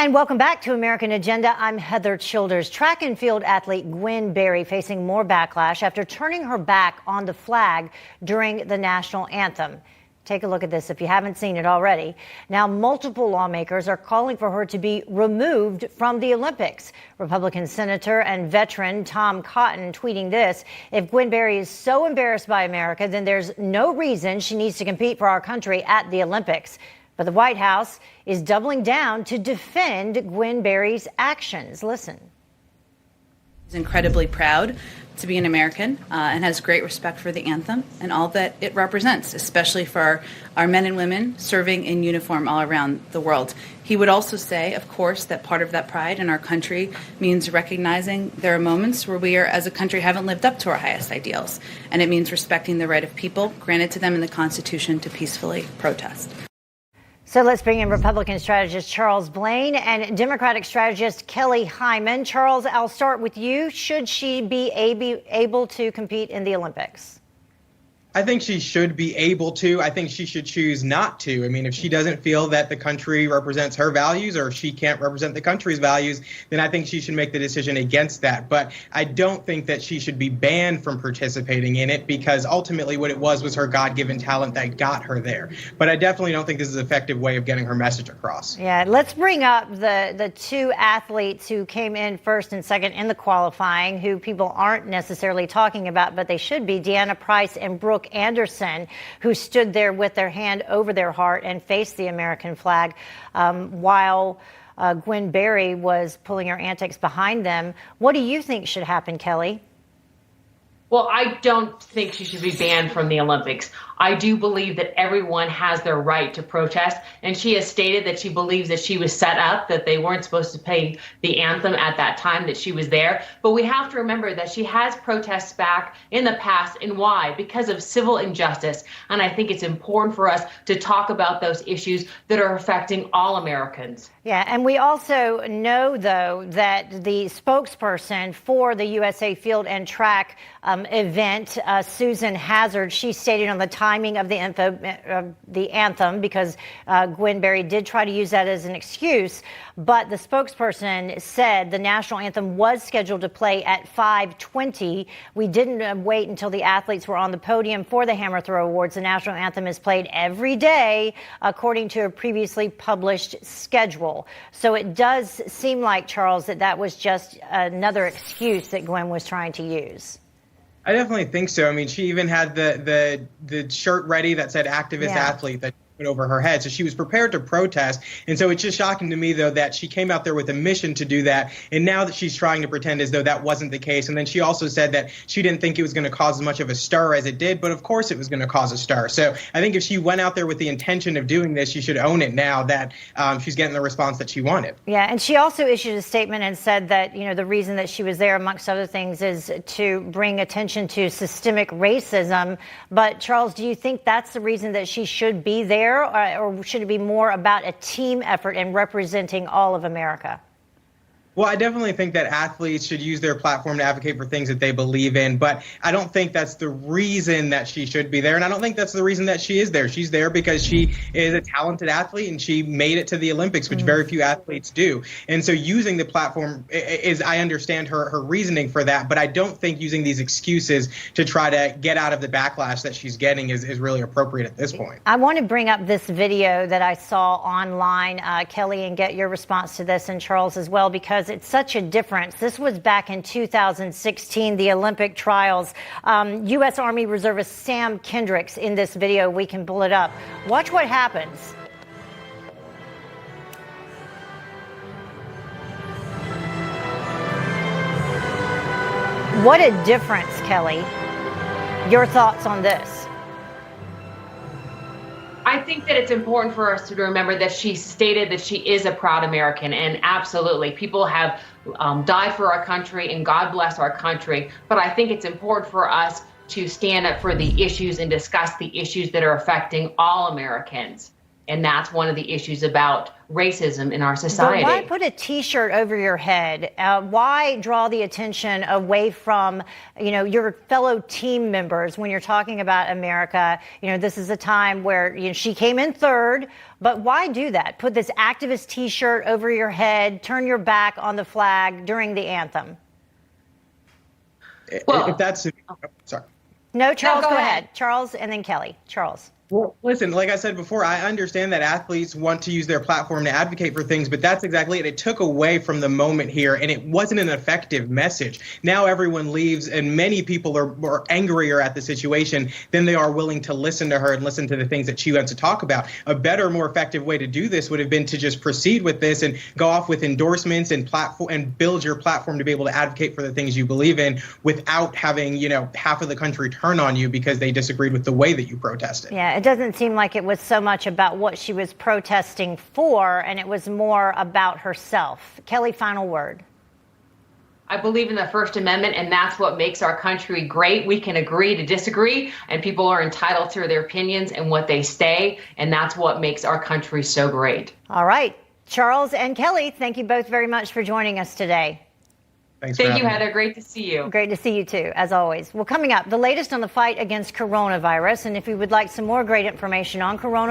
And welcome back to American Agenda. I'm Heather Childers. Track and field athlete Gwen Berry facing more backlash after turning her back on the flag during the national anthem. Take a look at this if you haven't seen it already. Now, multiple lawmakers are calling for her to be removed from the Olympics. Republican Senator and veteran Tom Cotton tweeting this: if Gwen Berry is so embarrassed by America, then there's no reason she needs to compete for our country at the Olympics. But the White House is doubling down to defend Gwen Berry's actions. Listen. He's incredibly proud to be an American and has great respect for the anthem and all that it represents, especially for our men and women serving in uniform all around the world. He would also say, of course, that part of that pride in our country means recognizing there are moments where we are, as a country, haven't lived up to our highest ideals. And it means respecting the right of people granted to them in the Constitution to peacefully protest. So let's bring in Republican strategist Charles Blain and Democratic strategist Kelly Hyman. Charles, I'll start with you. Should she be able to compete in the Olympics? I think she should be able to. I think she should choose not to. I mean, if she doesn't feel that the country represents her values or if she can't represent the country's values, then I think she should make the decision against that. But I don't think that she should be banned from participating in it, because ultimately what it was her God-given talent that got her there. But I definitely don't think this is an effective way of getting her message across. Yeah, let's bring up the two athletes who came in first and second in the qualifying, who people aren't necessarily talking about, but they should be: Deanna Price and Brooke Anderson, who stood there with their hand over their heart and faced the American flag, while Gwen Berry was pulling her antics behind them. What do you think should happen, Kelly? Well, I don't think she should be banned from the Olympics. I do believe that everyone has their right to protest, and she has stated that she believes that she was set up, that they weren't supposed to play the anthem at that time that she was there. But we have to remember that she has protests back in the past, and why? Because of civil injustice. And I think it's important for us to talk about those issues that are affecting all Americans. Yeah, and we also know, though, that the spokesperson for the USA Field and Track event, Susan Hazard, she stated on the timing of the anthem, because Gwen Berry did try to use that as an excuse, but the spokesperson said the national anthem was scheduled to play at 5:20. We didn't wait until the athletes were on the podium for the Hammer Throw Awards. The national anthem is played every day, according to a previously published schedule. So it does seem like, Charles, that was just another excuse that Gwen was trying to use. I definitely think so. I mean, she even had the shirt ready that said activist athlete that put over her head. So she was prepared to protest. And so it's just shocking to me, though, that she came out there with a mission to do that. And now that she's trying to pretend as though that wasn't the case. And then she also said that she didn't think it was going to cause as much of a stir as it did. But of course it was going to cause a stir. So I think if she went out there with the intention of doing this, she should own it now that she's getting the response that she wanted. Yeah. And she also issued a statement and said that, you know, the reason that she was there, amongst other things, is to bring attention to systemic racism. But Charles, do you think that's the reason that she should be there? Or should it be more about a team effort and representing all of America? Well, I definitely think that athletes should use their platform to advocate for things that they believe in, but I don't think that's the reason that she should be there, and I don't think that's the reason that she is there. She's there because she is a talented athlete, and she made it to the Olympics, which very few athletes do. And so using the platform is, I understand her reasoning for that, but I don't think using these excuses to try to get out of the backlash that she's getting is really appropriate at this point. I want to bring up this video that I saw online, Kelly, and get your response to this, and Charles as well, because it's such a difference. This was back in 2016, the Olympic trials. U.S. Army Reservist Sam Kendricks in this video. We can pull it up. Watch what happens. What a difference, Kelly. Your thoughts on this? I think that it's important for us to remember that she stated that she is a proud American, and absolutely, people have died for our country, and God bless our country. But I think it's important for us to stand up for the issues and discuss the issues that are affecting all Americans. And that's one of the issues about racism in our But society. why put a T-shirt over your head? Why draw the attention away from, your fellow team members when you're talking about America? This is a time where she came in third, but why do that? Put this activist T-shirt over your head, turn your back on the flag during the anthem. Well, if that's sorry. No, Charles, go go ahead. ahead. Charles and then Kelly. Charles. Well, listen, like I said before, I understand that athletes want to use their platform to advocate for things, but that's exactly it. It took away from the moment here, and it wasn't an effective message. Now everyone leaves, and many people are more angrier at the situation than they are willing to listen to her and listen to the things that she wants to talk about. A better, more effective way to do this would have been to just proceed with this and go off with endorsements and platform and build your platform to be able to advocate for the things you believe in without having, half of the country turn on you because they disagreed with the way that you protested. Yeah, it doesn't seem like it was so much about what she was protesting for, and it was more about herself. Kelly, final word. I believe in the First Amendment, and that's what makes our country great. We can agree to disagree, and people are entitled to their opinions and what they say, and that's what makes our country so great. All right. Charles and Kelly, thank you both very much for joining us today. Thanks for Thank you, having me. Heather. Great to see you. Great to see you too, as always. Well, coming up, the latest on the fight against coronavirus. And if you would like some more great information on coronavirus,